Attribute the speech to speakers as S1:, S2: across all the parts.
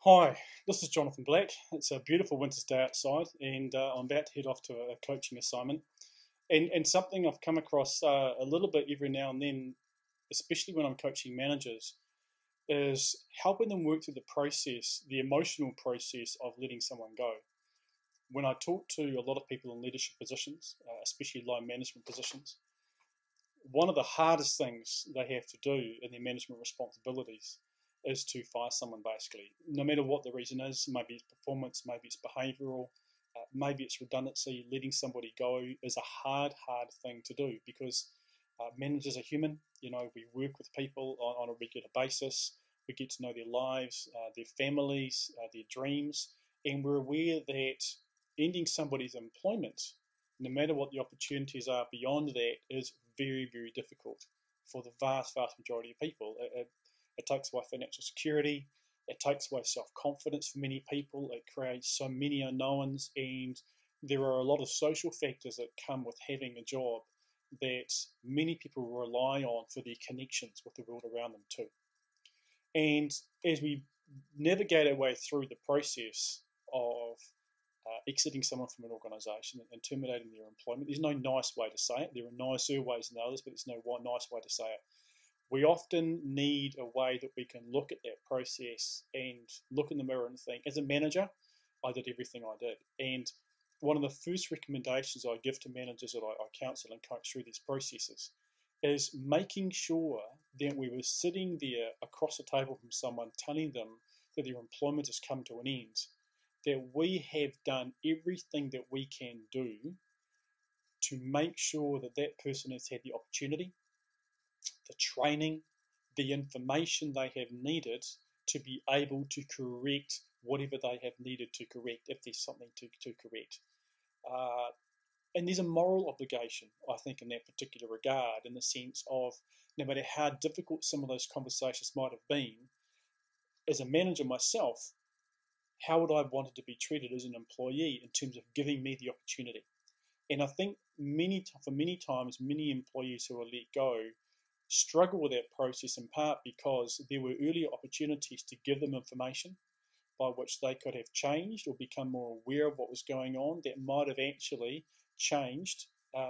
S1: Hi, this is Jonathan Black. It's a beautiful winter's day outside, and I'm about to head off to a coaching assignment. And something I've come across a little bit every now and then, especially when I'm coaching managers, is helping them work through the process, the emotional process of letting someone go. When I talk to a lot of people in leadership positions, especially line management positions, one of the hardest things they have to do in their management responsibilities is to fire someone, basically, no matter what the reason is. Maybe it's performance, maybe it's behavioral, maybe it's redundancy. Letting somebody go is a hard thing to do because managers are human. We work with people on a regular basis. We get to know their lives, their families, their dreams, and we're aware that ending somebody's employment, no matter what the opportunities are beyond that, is very difficult for the vast majority of people. It takes away financial security. It takes away self-confidence for many people. It creates so many unknowns, and there are a lot of social factors that come with having a job that many people rely on for their connections with the world around them too. And as we navigate our way through the process of exiting someone from an organisation and terminating their employment, there's no nice way to say it. There are nicer ways than others, but there's no one nice way to say it. We often need a way that we can look at that process and look in the mirror and think, as a manager, I did everything I did. And one of the first recommendations I give to managers that I counsel and coach through these processes is making sure that we were sitting there across the table from someone telling them that their employment has come to an end, that we have done everything that we can do to make sure that that person has had the opportunity, the training, the information they have needed to be able to correct whatever they have needed to correct if there's something to correct. Uh, and there's a moral obligation, I think, in that particular regard, in the sense of no matter how difficult some of those conversations might have been, as a manager myself, how would I have wanted to be treated as an employee in terms of giving me the opportunity? And I think for many times, many employees who are let go struggle with that process in part because there were earlier opportunities to give them information by which they could have changed or become more aware of what was going on that might have actually changed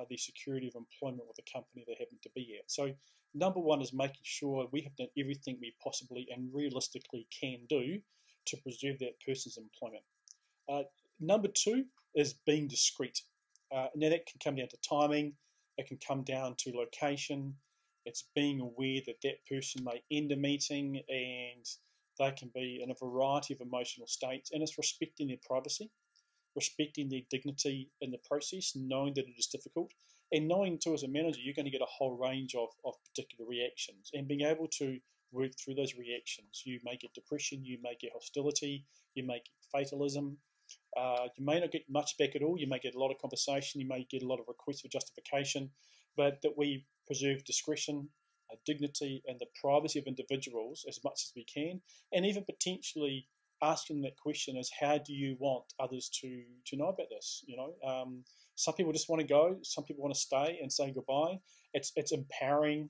S1: the security of employment with the company they happen to be at. So, number one is making sure we have done everything we possibly and realistically can do to preserve that person's employment. Uh, Number two is being discreet. Now, that can come down to timing, it can come down to location. It's being aware that that person may end a meeting and they can be in a variety of emotional states, and it's respecting their privacy, respecting their dignity in the process, knowing that it is difficult, and knowing too as a manager you're going to get a whole range of particular reactions, and being able to work through those reactions. You may get depression, you may get hostility, you may get fatalism, you may not get much back at all. You may get a lot of conversation. You may get a lot of requests for justification, but that we preserve discretion, dignity, and the privacy of individuals as much as we can, and even potentially asking that question is, how do you want others to know about this? Some people just want to go. Some people want to stay and say goodbye. It's empowering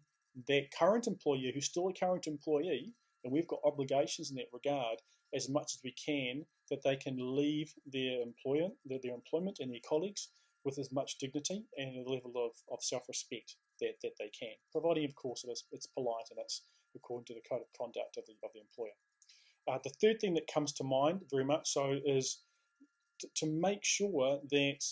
S1: that current employee who's still a current employee, and we've got obligations in that regard as much as we can, that they can leave their employment and their colleagues with as much dignity and a level of self-respect that they can, providing, of course, it's polite and it's according to the code of conduct of the employer. The third thing that comes to mind very much so is to make sure that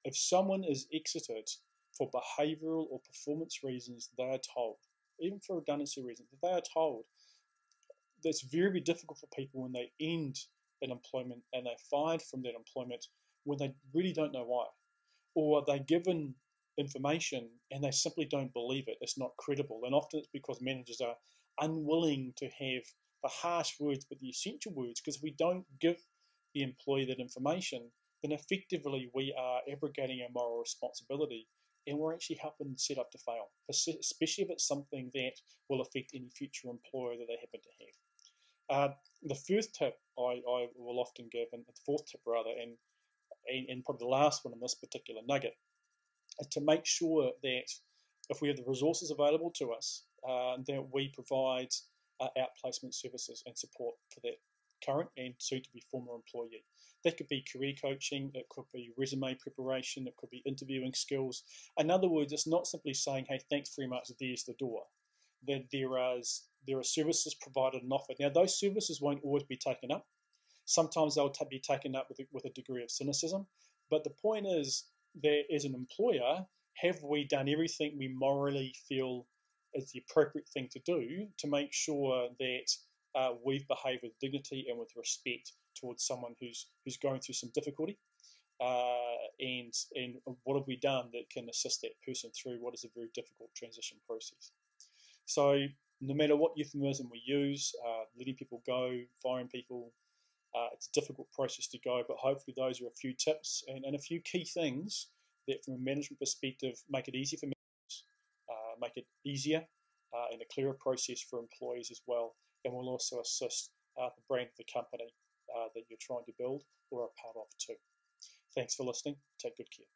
S1: if someone is exited for behavioural or performance reasons, they are told, even for redundancy reasons, they are told. That's very difficult for people when they end an employment and they're fired from that employment when they really don't know why, or they're given information and they simply don't believe it. It's not credible, and often it's because managers are unwilling to have the harsh words but the essential words, because if we don't give the employee that information, then effectively we are abrogating our moral responsibility and we're actually helping set up to fail, especially if it's something that will affect any future employer that they happen to have. The first tip I will often give, and the fourth tip rather, and probably the last one in this particular nugget, is to make sure that if we have the resources available to us, that we provide outplacement services and support for that current and soon-to-be former employee. That could be career coaching, it could be resume preparation, it could be interviewing skills. In other words, it's not simply saying, hey, thanks very much, there's the door. That there are services provided and offered. Now, those services won't always be taken up. Sometimes they'll be taken up with a degree of cynicism. But the point is that as an employer, have we done everything we morally feel is the appropriate thing to do to make sure that we've behaved with dignity and with respect towards someone who's going through some difficulty? And what have we done that can assist that person through what is a very difficult transition process? So no matter what euphemism we use, letting people go, firing people, it's a difficult process to go, but hopefully those are a few tips and a few key things that from a management perspective make it easier for managers, make it easier and a clearer process for employees as well, and will also assist the brand of the company that you're trying to build or are part of too. Thanks for listening. Take good care.